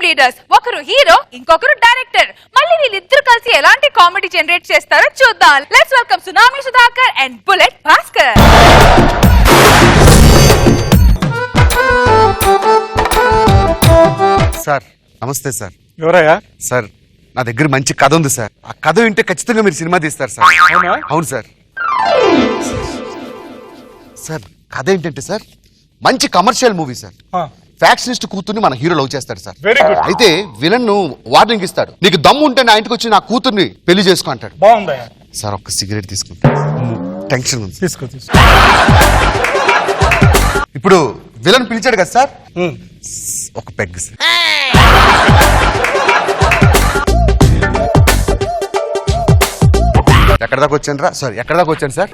Leaders, ఒకరు hero ఇంకొకరు director. మళ్ళీ వీళ్ళిద్దరు కలిసి ఎలాంటి కామెడీ జనరేట్ చేస్తారో చూద్దాం. Let's welcome tsunami Sudhakar and bullet Bhaskar. Sir నమస్తే సార్. ఎవరయ్యా? సార్ నా దగ్గర మంచి కథ ఉంది సార్. ఆ కథ వింటే ఖచ్చితంగా మీరు సినిమా తీస్తారు సార్. అవును సార్. సార్ కథ ఏంటంటే సార్, మంచి కమర్షియల్ మూవీ సార్. ఫ్యాక్షనిస్ట్ కూతుర్ని మన హీరో లవ్ చేస్తాడు సార్. అయితే విలన్ వార్నింగ్ ఇస్తాడు, నీకు దమ్ము ఉంటే నా ఇంటికి వచ్చి నా కూతుర్ని పెళ్లి చేసుకో అంటాడు. బాగుందయ్యా. సార్ ఒక్క సిగరెట్ తీసుకుంటా, టెన్షన్ ఉంది. తీసుకో. ఇప్పుడు విలన్ పిలిచాడు కదా సార్, ఒక పెగ్ సార్. ఎక్కడ దాకా వచ్చాను రా? సారీ, ఎక్కడ దాకా వచ్చాను సార్?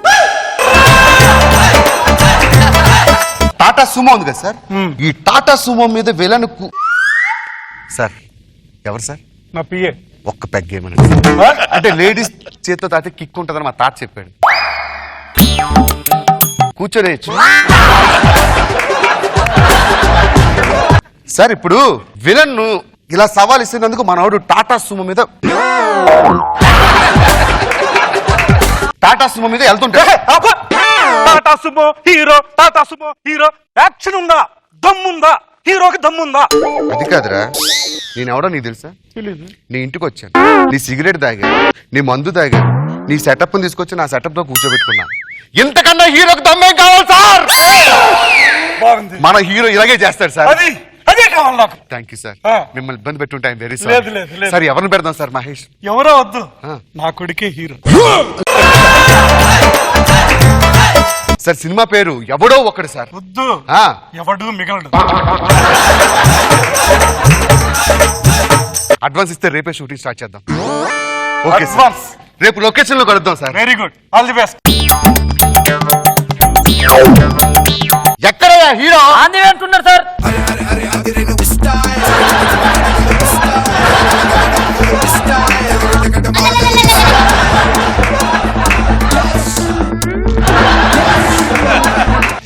టాటా సుమో ఉంది కదా సార్, ఈ టాటా సుమో మీద విలన్ సార్. ఎవరు సార్? నా పిఏ. ఒక్క పెగ్ ఏమన్నా అంటే లేడీస్ చేతితో తాతే కిక్ ఉంటుందని మా తాత చెప్పాడు. కూర్చోనేచ్చు సార్. ఇప్పుడు విలన్ ఇలా సవాల్ ఇస్తున్నందుకు మనవాడు టాటా సుమో మీద వెళ్తుంటాడు. Tata Sumo hero, Tata Sumo hero. Action ఉందా? దమ్ముందా? హీరోకి దమ్ముందా? అది కాదురా, నేనెవడో నీకు తెలుసా? నీ ఇంటికి వచ్చాను, నీ సిగరెట్ తాగా, నీ మందు తాగా, నీ సెటప్ తీసుకొచ్చి నా సెటప్ తో కూర్చోబెట్టుకున్నా. ఇంతకన్నా హీరోకి దమ్మేం కావాలి సార్? మన హీరో ఇలాగే చేస్తాడు సార్. అదే కావాలి నాకు. Thank you sir. మిమ్మల్ని ఇబ్బంది పెట్టుంటే ఐఎమ్ వెరీ లేదు. Sorry sir. ఎవరిని పెడదాం సార్? మహేష్. ఎవరో వద్దు, నా కొడుకే హీరో. సార్ సినిమా పేరు ఎవడో ఒకడు సార్. వద్దు, ఎవడు మిగలడు. అడ్వాన్స్ ఇస్తే రేపే షూటింగ్ స్టార్ట్ చేద్దాం. ఓకే సార్, రేపు లొకేషన్ లో కలుద్దాం sir. Very good, all the best. ఎక్కడయ్యా హీరో? అంటున్నారు సార్.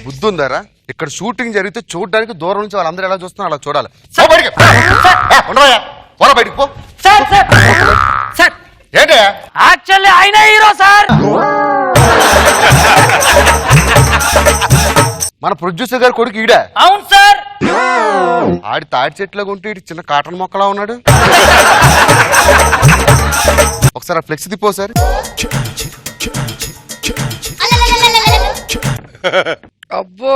బుద్ధుందారా? ఇక్కడ షూటింగ్ జరిగితే చూడడానికి దూరం నుంచి వాళ్ళందరూ ఎలా చూస్తున్నారు అలా చూడాలి. బయటికి పో. ఏంటి యాక్చువల్లీ ఆయన హీరో సార్. మన ప్రొడ్యూసర్ గారు కొడుకు ఈడ. అవును సార్. ఆడి తాడి చెట్లో ఉంటే ఇటు చిన్న కాటన్ మొక్కలా ఉన్నాడు. ఒకసారి ఫ్లెక్స్ తిప్పో సార్. అబ్బో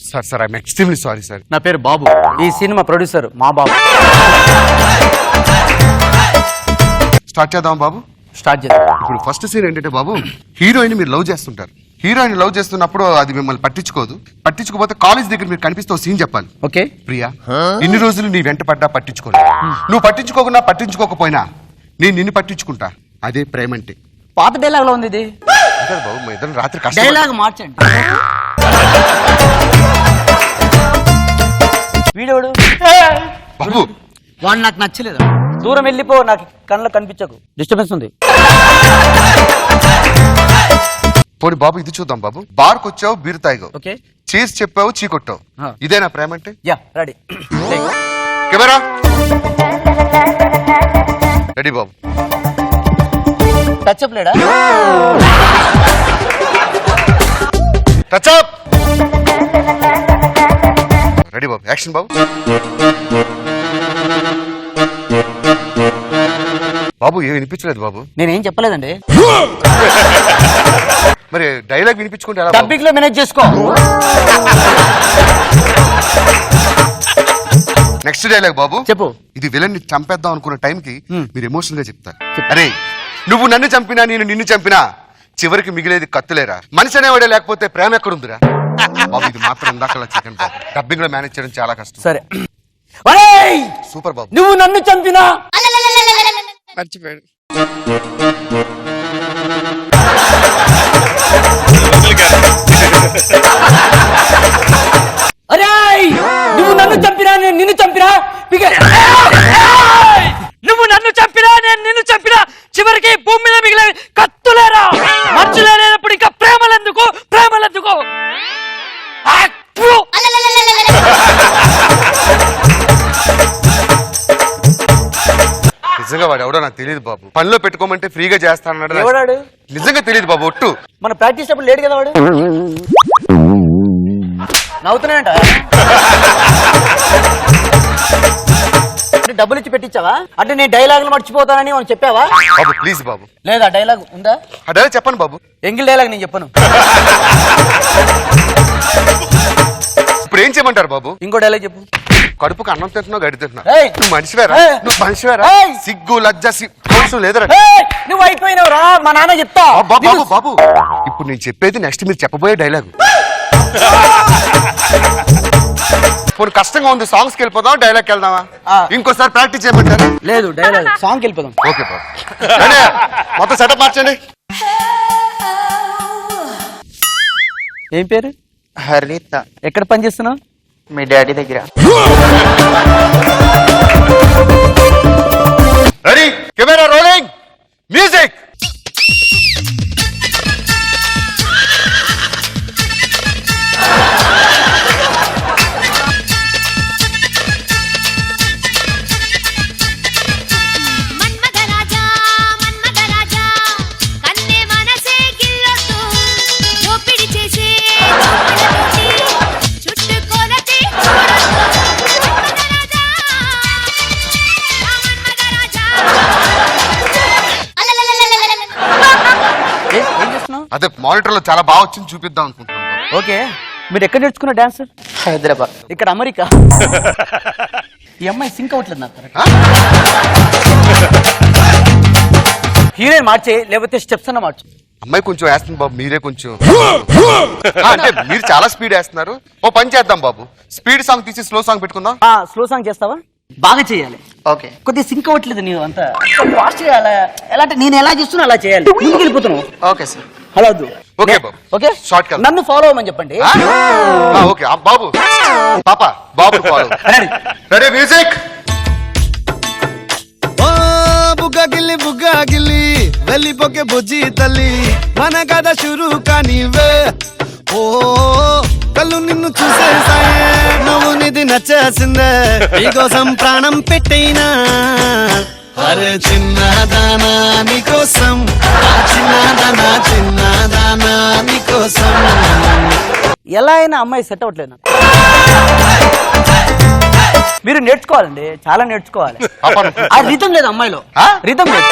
sir sir I'm extremely sorry sir. నా పేరు బాబు, ఈ సినిమా ప్రొడ్యూసర్ మా బాబు. స్టార్ట్ చేద్దాం బాబు. స్టార్ట్ చేద్దాం. ఇప్పుడు ఫస్ట్ సీన్ ఏంటంటే బాబు, హీరోయిన్ మీరు లవ్ చేస్తుంటారు. హీరోయిన్ లవ్ చేస్తున్నప్పుడు అది మిమ్మల్ని పట్టించుకోకపోతే కాలేజ్ దగ్గర మీరు కనిపిస్తే సీన్ చెప్పాలి. ఓకే. ప్రియా, ఇన్ని రోజులు నీ వెంట పడ్డా పట్టించుకోలేదు. నువ్వు పట్టించుకోకపోయినా నేను నిన్ను పట్టించుకుంటా. అదే ప్రేమంటే. పాత డైలాగ్ లో ఉంది ఇది. బాబు మా ఇద్దరు రాత్రి డైలాగ్ మార్చండి. వీడోడు బాబు, వాడు నాకు నచ్చలేదు. దూరం వెళ్ళిపో, నాకు కళ్ళలో కనిపించకు, డిస్టర్బెన్స్ ఉంది. పోనీ బాబు ఇది చూద్దాం బాబు. బార్కు వచ్చావు, బీరు తాగావు, ఓకే, చీజ్ చెప్పావు, చీ కొట్టావు. ఇదేనా ప్రేమ అంటే? Yeah, ready. కెమెరా రెడీ బాబు. టచ్ అప్ లేడా? Touch up. రెడీ బాబు, యాక్షన్ బాబు. బాబు ఏమి వినిపించలేదు బాబు. నేనేం చెప్పలేదండి. మరి డైలాగ్ వినిపించుకుంటే ఎలా? డబ్బింగ్ లో మేనేజ్ చేసుకో. నెక్స్ట్ డైలాగ్ బాబు చెప్పు. ఇది విలన్ ని చంపేద్దాం అనుకున్న టైంకి మీరు ఎమోషనల్ గా చెప్తారు. అరే నువ్వు నన్ను చంపినా నేను నిన్ను చంపినా చివరికి మిగిలేది కత్తులేరా. మనిషి అనేవాడే లేకపోతే ప్రేమ ఎక్కడుందిరా? బాబు ఇది మాత్రం ఇందాకలా చెప్పండి బాబు. డబ్బింగ్ లో మేనేజ్ చేయడం చాలా కష్టం. సరే. సూపర్ బాబు. నువ్వు నన్ను చంపినా మర్చిపోయాడు. అరే నువ్వు నన్ను చంపినా నేను నిన్ను చంపినా, నువ్వు నన్ను చంపినా నేను నిన్ను చంపినా చివరికి భూమి మీద మిగిలే కత్తులేరా. మర్చులేనప్పుడు ఇంకా ప్రేమలెందుకు? నిజంగా వాడు ఎవడో నాకు తెలియదు బాబు. పనిలో పెట్టుకోమంటే ఫ్రీగా చేస్తానన్నాడు. ఎవడాడు? నిజంగా తెలియదు బాబు, ఒట్టు. మన ప్రాక్టీస్ అప్పుడు లేడు కదా వాడు. నవ్వుతున్నాయంట. డబ్బులు ఇచ్చి పెట్టించావా? అంటే నేను డైలాగులు మర్చిపోతానని మనం చెప్పావా? బాబు ప్లీజ్ బాబు. లేదా డైలాగ్ ఉందా? ఆ డైలాగ్ చెప్పండి బాబు. ఎంగిల్ డైలాగ్ నేను చెప్పను. ఇప్పుడు ఏం చేయమంటారు బాబు? ఇంకో డైలాగ్ చెప్పు. కడుపుకు అన్నం తింటున్నావు, గడి తింటున్నావు. ఏయ్! నువ్వు మనిషివేరా? ఏయ్! నువ్వు మనిషివేరా? ఏయ్! సిగ్గు లజ్జ అవసరం లేదరా? ఏయ్! నువ్వు అయిపోయినవురా, మా నాన్న చెప్తా. బాబు బాబు ఇప్పుడు నేను చెప్పేది నెక్స్ట్ మీరు చెప్పబోయే డైలాగ్. ఇప్పుడు కష్టంగా ఉంది, సాంగ్స్కి వెళ్ళిపోదాం, డైలాగ్కి వెళ్దామా? ఇంకోసారి ప్రాక్టీస్ చేయమంటారా? లేదు డైలాగ్ సాంగ్కి వెళ్ళిపోదాం. ఓకే బాబు. రెడీ? మొత్తం సెటప్ మార్చండి. ఏం పేరు? హరిత. ఎక్కడ పని చేస్తున్నావు? మీ డాడీ దగ్గర. Ready, camera rolling, music. ఏం చేస్తున్నావు? అదే మానిటర్ లో చాలా బాగా వచ్చింది, చూపిద్దాం అనుకుంటున్నాను. ఓకే, మీరు ఎక్కడ నేర్చుకున్న డాన్స్? హైదరాబాద్. ఇక్కడ అమెరికా. ఈ అమ్మాయి సింక్ అవ్వట్లేదు నాకు. హీరోయిన్ మార్చే, లేకపోతే స్టెప్స్ అన్న మార్చు. అమ్మాయి కొంచెం వేస్తుంది బాబు, మీరే కొంచెం. అంటే మీరు చాలా స్పీడ్ వేస్తున్నారు. ఓ పని చేద్దాం బాబు, స్పీడ్ సాంగ్ తీసి స్లో సాంగ్ పెట్టుకుందాం. స్లో సాంగ్ చేస్తావా? బాగా చేయాలి. ఓకే. కొద్దిగా సింక్ అవ్వట్లేదు నీవు అంతా. ఫాస్ట్ చేయాలి. ఎలా అంటే నేను ఎలా చేస్తున్నా అలా చేయాలి. ముందుకు వెళ్ళిపోతున్నావు. Okay sir. అలా వద్దు. ఓకే బాబు. Okay, short cut. నన్ను ఫాలో అవ్వమని చెప్పండి. ఓకే బాబు. పాప బాబు ఫాలో. Ready, music. బుగ్గాగిల్లి వెళ్ళిపోకే బుజ్జి తల్లి, మన కథ షురు కానివే. ఓ కళ్ళు నిన్ను చూసేసాయే, నువ్వు నిధి నచ్చేసిందే, నీకోసం ప్రాణం పెట్టైనా. అరే చిన్నదానా నీకోసం, చిన్నదానా నీకోసం. ఎలా అయినా అమ్మాయి సెట్ అవ్వట్లేదు నాకు. మీరు నేర్చుకోవాలండి, చాలా నేర్చుకోవాలి. ఆ రితం లేదు అమ్మాయిలో, రితం లేదు.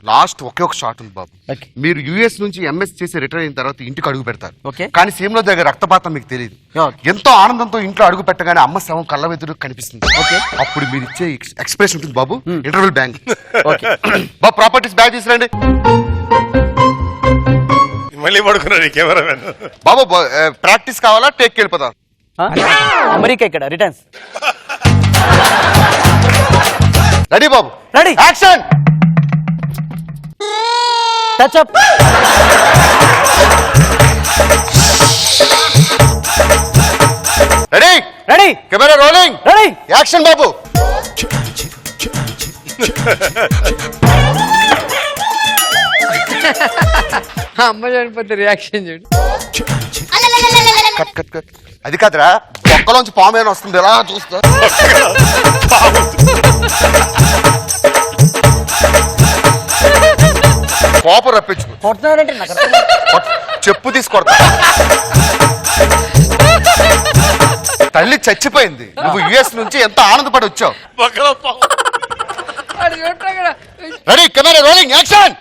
లాస్ట్ ఒకే ఒక షాట్ ఉంది బాబు. Okay. మీరు యుఎస్ నుంచి ఎంఎస్ చేసి రిటర్న్ అయిన తర్వాత ఇంటికి అడుగు పెడతారు. Okay. కానీ సీఎంలో దగ్గర రక్తపాతం మీకు తెలియదు. Okay. ఎంతో ఆనందంతో ఇంట్లో అడుగు పెట్టగానే అమ్మ శవం కళ్ళ వెదురు కనిపిస్తుంది. Okay. అప్పుడు మీరు ఇచ్చే ఎక్స్ప్రెషన్ ఉంటుంది బాబు. Interval bang. ఓకే బాబు, ప్రాపర్టీస్ బ్యాగ్ తీసుకురండి. మళ్ళీ పడుకున్నాడు కెమెరామెన్. బాబు ప్రాక్టీస్ కావాలా, టేక్ వెళ్ళిపోదాం? అమెరికా ఇక్కడ రిటర్న్స్. రెడీ బాబు? Ready, action. Touch up. Ready, ready, camera rolling, ready, action బాబు. అమ్మ చనిపోతే రియాక్షన్ చూడు. Cut cut cut. అది కాదురా, బొక్కలోంచి పాము ఏమైనా వస్తుంది, ఎలా చూస్తా. కోపం రప్పించుకో. కొడుతున్నారంటే నాకు అర్థం కాదు. చెప్పు తీసుకొడతా. తల్లి చచ్చిపోయింది, నువ్వు యుఎస్ నుంచి ఎంత ఆనందపడి వచ్చావు. వాడు చూడరా ఇక్కడ. Ready, camera rolling, action.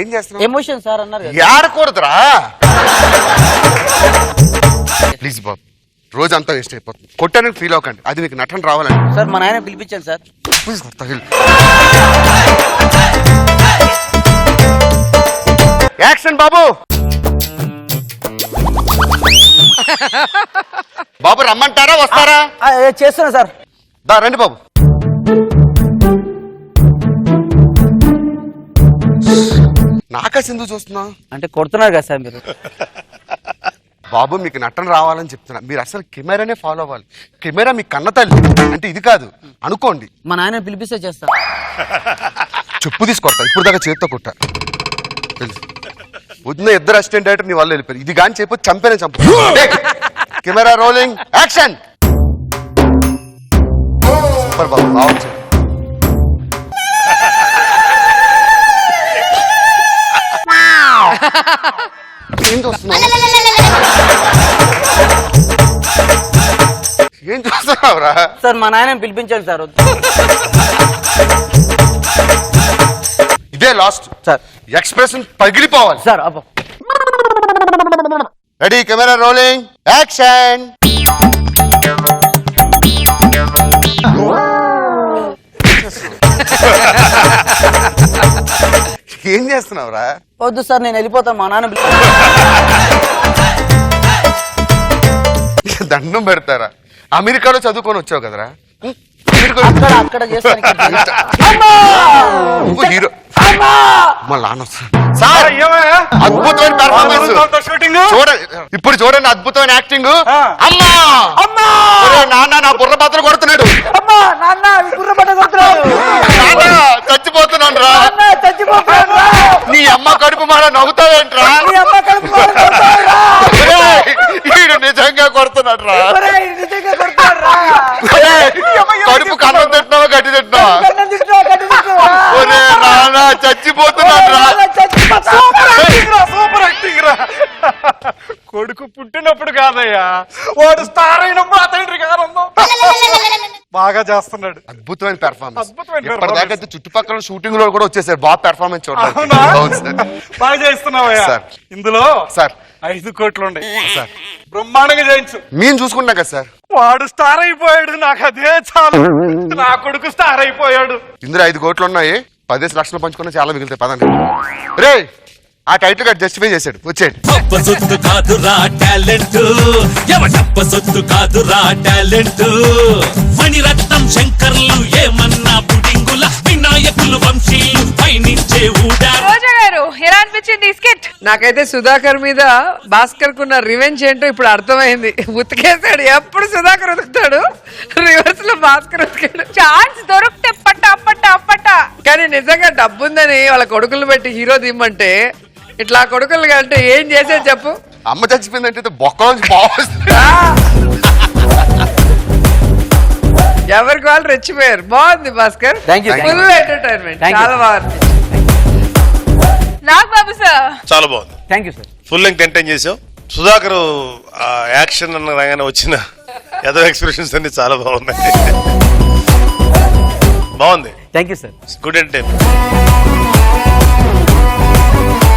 ఏం చేస్తున్నావు? ఎమోషన్ సార్ అన్నారు కదా. ఏడకూడదురా ప్లీజ్ బాబు, రోజంతా వేస్ట్ అయిపోతుంది. కొట్టానని ఫీల్ అవ్వకండి, అది మీకు నటన రావాలండి. సార్ మా నాయన పిలిపించాను సార్. ప్లీజ్ తగిలి. యాక్షన్ బాబు. బాబు రమ్మంటారా, వస్తారా? చేస్తున్నా సార్. దా రండి బాబు. నాకా సింధు చూస్తున్నా అంటే కొడుతున్నారు కదా సార్ మీరు. బాబు మీకు నటన రావాలని చెప్తున్నా, మీరు అసలు కెమెరానే ఫాలో అవ్వాలి. కెమెరా మీ కన్న తల్లి అంటే ఇది కాదు అనుకోండి. మా నాయన పిలిపిస్తే చేస్తా. చెప్పు తీసుకొడతా, ఇప్పుడు దాకా చేత్తో కొట్టా తెలుసు. వదిన ఇద్దరు అసిస్టెంట్ డైరెక్టర్ నీ వాళ్ళు వెళ్ళిపోయారు. ఇది కానీ చెప్పి చంపేనే చంపు. Camera rolling action. సూపర్ బాబు, బావచ్చు. ఏం చూస్తున్నావు, ఏం చూస్తున్నావురా? సార్ మా నాయన పిలిపించాను సార్. ఇదే లాస్ట్ సార్. ఎక్స్ప్రెషన్ పగిలిపోవాలి సార్ అబ్బా. Ready, camera rolling action. ఏం చేస్తున్నావురా? వద్దు సార్, నేను వెళ్ళిపోతాను. మా నాన్న దండం పెడతారా? అమెరికాలో చదువుకొని వచ్చావు కదరా? అక్కడ చేస్తాను. హీరో మళ్ళీ నాన్న సార్, అద్భుతమైన పెర్ఫార్మెన్స్ చూడండి. ఇప్పుడు చూడండి అద్భుతమైన యాక్టింగ్. అమ్మా ఒరే నాన్న, నా బుర్ర పాత్ర కొడుతున్నాడు. నాన్న చచ్చిపోతున్నాను రా. నీ అమ్మ కడుపు మాడ నవ్వుతావేంట్రా? వీడు నిజంగా కొడుతున్నాడు రా. కడుపు కన్నం తింటున్నావా గడ్డి తింటున్నావా? ఒరే నాన్న చచ్చిపోతున్నాడు రా. సూపర్ యాక్టింగ్ రా. కొడుకు పుట్టినప్పుడు కాదయ్యా, వాడు స్టార్ అయినప్పుడు అతని కారణం. బాగా చేస్తున్నాడు. అద్భుతమైన పెర్ఫార్మెన్స్. అద్భుతమైన ఇప్పటిదాకా అయితే చుట్టుపక్కల షూటింగ్ లో కూడా వచ్చేసారు. బాగా పెర్ఫార్మెన్స్ చూడాలి. అవునా? బాగా చేస్తున్నావయ్యా. సార్. ఇందులో సార్ 5 కోట్లు ఉన్నాయి సార్, బ్రహ్మాండంగా చేయించు. మేము చూసుకుంటాం కదా సార్. వాడు స్టార్ అయిపోయాడు, నాకు అదే చాలు. నా కొడుకు స్టార్ అయిపోయాడు. ఇందులో 5 కోట్లు ఉన్నాయి. 10 లక్షలు పంచుకున్నా చాలా మిగులుతాయి. పదండి రే. ఆ టైటిల్ గా జస్టిఫై చేశాడు. వచ్చేయండి. డబ్బ సొత్తు కాదురా టాలెంట్, ఎవడబ్బ సొత్తు కాదురా టాలెంట్. మణిరత్నం శంకర్లు ఏమన్నా పుడింగుల, వినాయకులు వంశీయులు పైనుంచే ఊడారు. రోజా గారు ఎలా అనిపించింది ఈ స్కిట్? నాకైతే సుధాకర్ మీద భాస్కర్ కున్న రివెంజ్ ఏంటో ఇప్పుడు అర్థమైంది. ఉతికేసాడు, ఎప్పుడు సుధాకర్ ఉతుకుతాడు, రివర్స్ లో భాస్కర్ ఉతికాడు. ఛాన్స్ దొరికితే పట్టా పట్టా పట్టా. కానీ నిజంగా డబ్బుందని వాళ్ళ కొడుకులు పెట్టి హీరో దిమ్మంటే ఇట్లా కొడుకులు అంటే ఏం చేసేది చెప్పు. అమ్మ చచ్చిపోయిందంటే బొక్కలోంచి బాగుంది. ఎవరికి వాళ్ళు రెచ్చిపోయారు. బాగుంది Bhaskar. Thank you. Full entertainment. Thank you. చాలా బాగుంది. నాగ్ బాబు సార్ చాలా బాగుంది. Thank you sir. Full length entertain చేసావు. సుధాకర్ యాక్షన్ అనగానే వచ్చిన ఏదో ఎక్స్ప్రెషన్స్ అన్ని చాలా బాగున్నాయి. బాగుంది. Thank you sir. Good entertain.